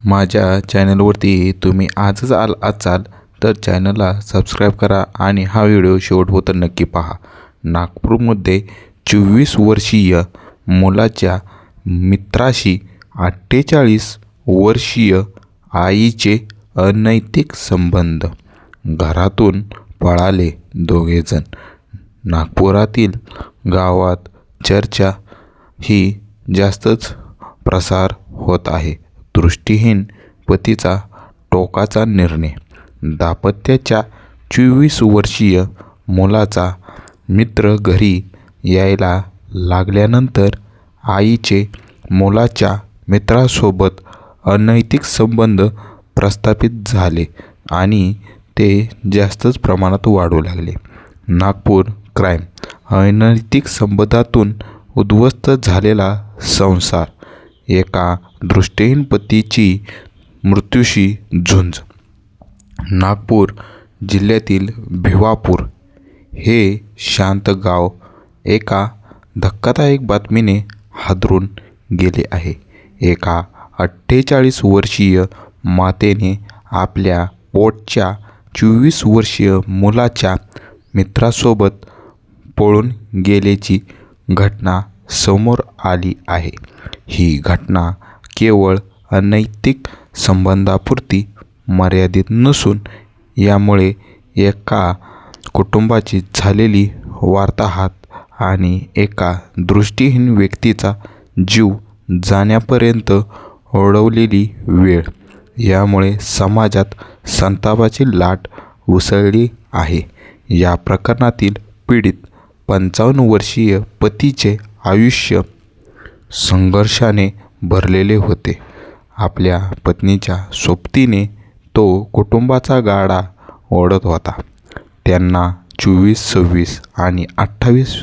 माझ्या चॅनलवरती तुम्ही आजच असाल तर चॅनलला सबस्क्राईब करा आणि हा व्हिडिओ शेवटपर्यंत नक्की पहा. नागपूरमध्ये 24 वर्षीय मुलाच्या मित्राशी 48 वर्षीय आईचे अनैतिक संबंध. घरातून पळाले दोघेजण. नागपुरातील गावात चर्चा ही जास्तच प्रसार होत आहे. दृष्टिहीन पतीचा टोकाचा निर्णय. दाम्पत्याच्या 24 वर्षीय मुलाचा मित्र घरी यायला लागल्यानंतर आईचे मुलाच्या मित्रासोबत अनैतिक संबंध प्रस्थापित झाले आणि ते जास्तच प्रमाणात वाढू लागले. नागपूर क्राईम. अनैतिक संबंधातून उद्ध्वस्त झालेला संसार. एका दृष्टिहीन पतीची मृत्यूशी झुंज. नागपूर जिल्ह्यातील भिवापूर हे शांत गाव एका धक्कादायक बातमीने हादरून गेले आहे. एका 48 वर्षीय मातेने आपल्या पोटच्या 24 वर्षीय मुलाच्या मित्रासोबत पळून गेल्याची घटना समोर आली आहे. ही घटना केवळ अनैतिक संबंधापुरती मर्यादित नसून यामुळे एका कुटुंबाची झालेली वार्ताहत आणि एका दृष्टिहीन व्यक्तीचा जीव जाण्यापर्यंत ओढवलेली वेळ. यामुळे समाजात संतापाची लाट उसळली आहे. या प्रकरणातील पीडित 55 वर्षीय पतीचे आयुष्य संघर्षाने भरलेले होते. आपल्या पत्नीच्या सोबतीने तो कुटुंबाचा गाडा ओढत होता. त्यांना 24, 26 आणि 28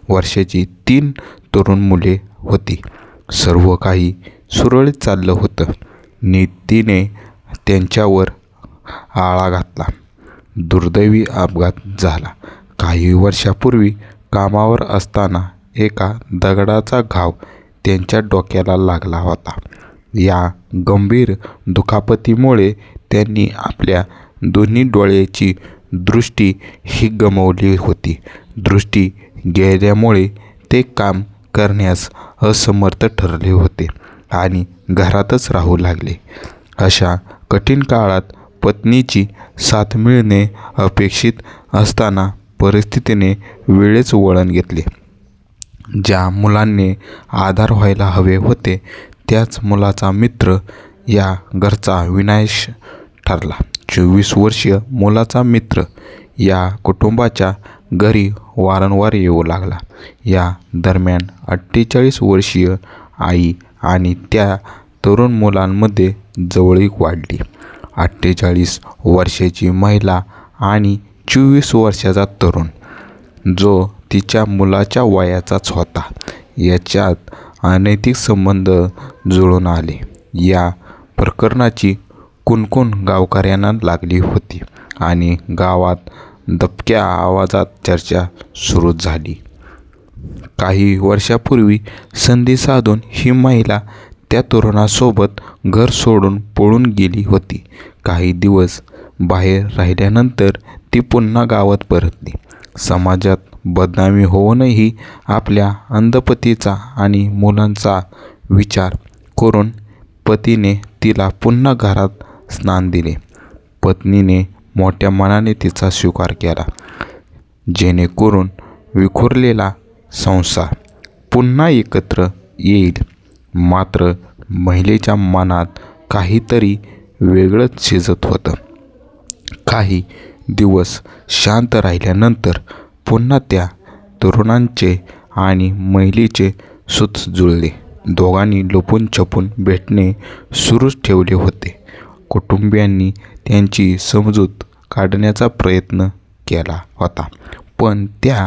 वर्षाची 3 तरुण मुले होती. सर्व काही सुरळीत चाललं होतं. नीतीने त्यांच्यावर आळा घातला. दुर्दैवी अपघात झाला. काही वर्षापूर्वी कामावर असताना एका दगडाचा घाव त्यांच्या डोक्याला लागला होता. या गंभीर दुखापतीमुळे त्यांनी आपल्या दोन्ही डोळ्याची दृष्टी ही गमावली होती. दृष्टी गेल्यामुळे ते काम करण्यास असमर्थ ठरले होते आणि घरातच राहू लागले. अशा कठीण काळात पत्नीची साथ मिळणे अपेक्षित असताना परिस्थितीने वेळेच वळण घेतले. ज्या मुलांना आधार व्हायला हवे होते त्याच मुलाचा मित्र या घरचा विनाश ठरला. 24 वर्षीय मुलाचा मित्र या कुटुंबाच्या घरी वारंवार येऊ लागला. या दरम्यान 48 वर्षीय आई आणि त्या तरुण मुलांमध्ये जवळीक वाढली. 48 वर्षाची महिला आणि 24 वर्षाचा तरुण जो तिच्या मुलाच्या वयाचाच होता याच्यात अनैतिक संबंध जुळून आले. या प्रकरणाची कुणकुण गावकऱ्यांना लागली होती आणि गावात दबक्या आवाजात चर्चा सुरू झाली. काही वर्षापूर्वी संधी साधून ही महिला त्या तरुणासोबत घर सोडून पळून गेली होती. काही दिवस बाहेर राहिल्यानंतर ती पुन्हा गावात परतली. समाजात बदनामी होऊनही आपल्या अंध पतीचा आणि मुलांचा विचार करून पतीने तिला पुन्हा घरात स्थान दिले. पत्नीने मोठ्या मनाने तिचा स्वीकार केला जेणेकरून विखुरलेला संसार पुन्हा एकत्र येईल. मात्र महिलेच्या मनात काहीतरी वेगळंच शिजत होतं. काही दिवस शांत राहिल्यानंतर पुन्हा त्या तरुणांचे आणि महिलेचे सूत जुळले. दोघांनी लपून छपून भेटणे सुरूच ठेवले होते. कुटुंबियांनी त्यांची समजूत काढण्याचा प्रयत्न केला होता पण त्या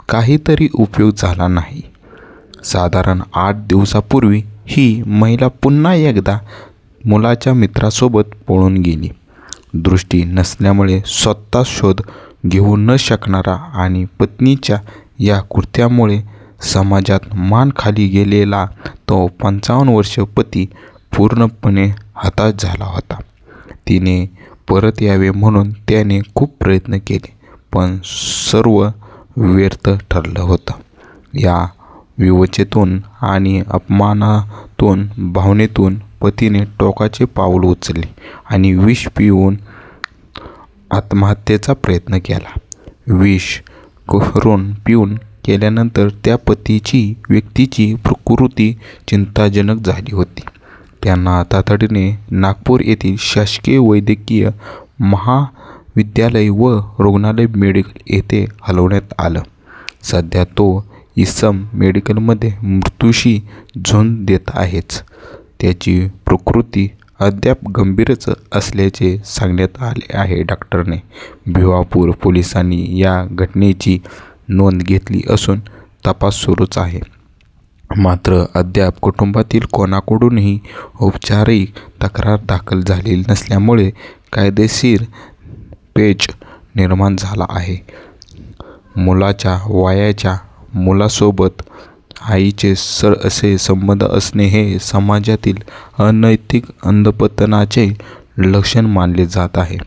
काहीतरी उपयोग झाला नाही. साधारण 8 दिवसापूर्वी ही महिला पुन्हा एकदा मुलाच्या मित्रासोबत पळून गेली. दृष्टी नसल्यामुळे स्वतः शोध घेऊ न शकणारा आणि पत्नीच्या या कृत्यामुळे समाजात मान खाली गेलेला तो 55 वर्षीय पती पूर्णपणे हताश झाला होता. तिने परत यावे म्हणून त्याने खूप प्रयत्न केले, पण सर्व व्यर्थ ठरलं होतं. या विवचेतून आणि अपमानातून भावनेतून पतीने टोकाचे पाऊल उचलले आणि विष पिऊन आत्महत्येचा प्रयत्न केला. विष पिऊन केल्यानंतर त्या व्यक्तीची प्रकृती चिंताजनक झाली होती. त्यांना तातडीने नागपूर येथील शासकीय वैद्यकीय महाविद्यालय व रुग्णालय मेडिकल येथे हलवण्यात आलं. सध्या तो इसम मेडिकलमध्ये मृत्यूशी झुंज देत आहेच. त्याची प्रकृती अद्याप गंभीरच असल्याचे सांगण्यात आले आहे. डॉक्टरने भिवापूर पोलिसांनी या घटनेची नोंद घेतली असून तपास सुरूच आहे. मात्र अद्याप कुटुंबातील कोणाकडूनही औपचारिक तक्रार दाखल झालेली नसल्यामुळे कायदेशीर पेच निर्माण झाला आहे. मुलाच्या वयाच्या मुलासोबत आईचे असे संबंध असणे हे समाजातील अनैतिक अंधपतनाचे लक्षण मानले जात आहे.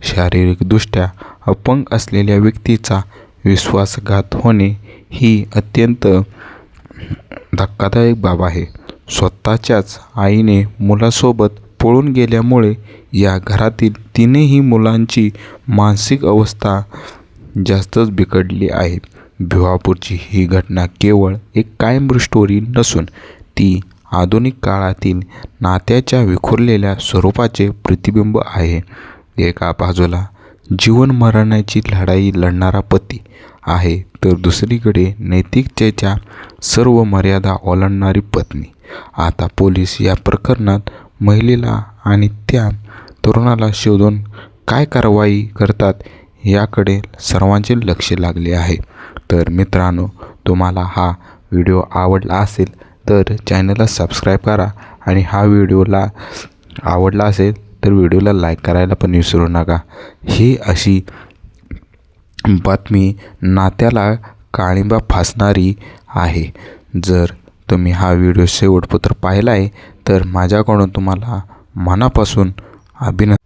शारीरिकदृष्ट्या अपंग असलेल्या व्यक्तीचा विश्वासघात होणे ही अत्यंत धक्कादायक बाब आहे. स्वतःच्याच आईने मुलासोबत पळून गेल्यामुळे या घरातील तीनही मुलांची मानसिक अवस्था जास्तच बिघडली आहे. भिवापूरची ही घटना केवळ एक कायम स्टोरी नसून ती आधुनिक काळातील नात्याच्या विखुरलेल्या स्वरूपाचे प्रतिबिंब आहे. एका बाजूला जीवन मरणाची लढाई लढणारा पती आहे, तर दुसरीकडे नैतिकतेच्या सर्व मर्यादा ओलांडणारी पत्नी. आता पोलीस या प्रकरणात महिलेला आणि त्या तरुणाला शोधून काय कारवाई करतात याकडे सर्वांचे लक्ष लागले आहे. तर मित्रांनो, तुम्हाला हा व्हिडिओ आवडला असेल तर चॅनलला सबस्क्राईब करा आणि हा व्हिडिओला आवडला असेल तर व्हिडिओला लाईक करायला पण विसरू नका. ही अशी बातमी नात्याला काळिंबा फासणारी आहे. जर तुम्ही हा व्हिडिओ शेवटपर्यंत पाहिला आहे तर माझ्याकडून तुम्हाला मनापासून अभिनंदन.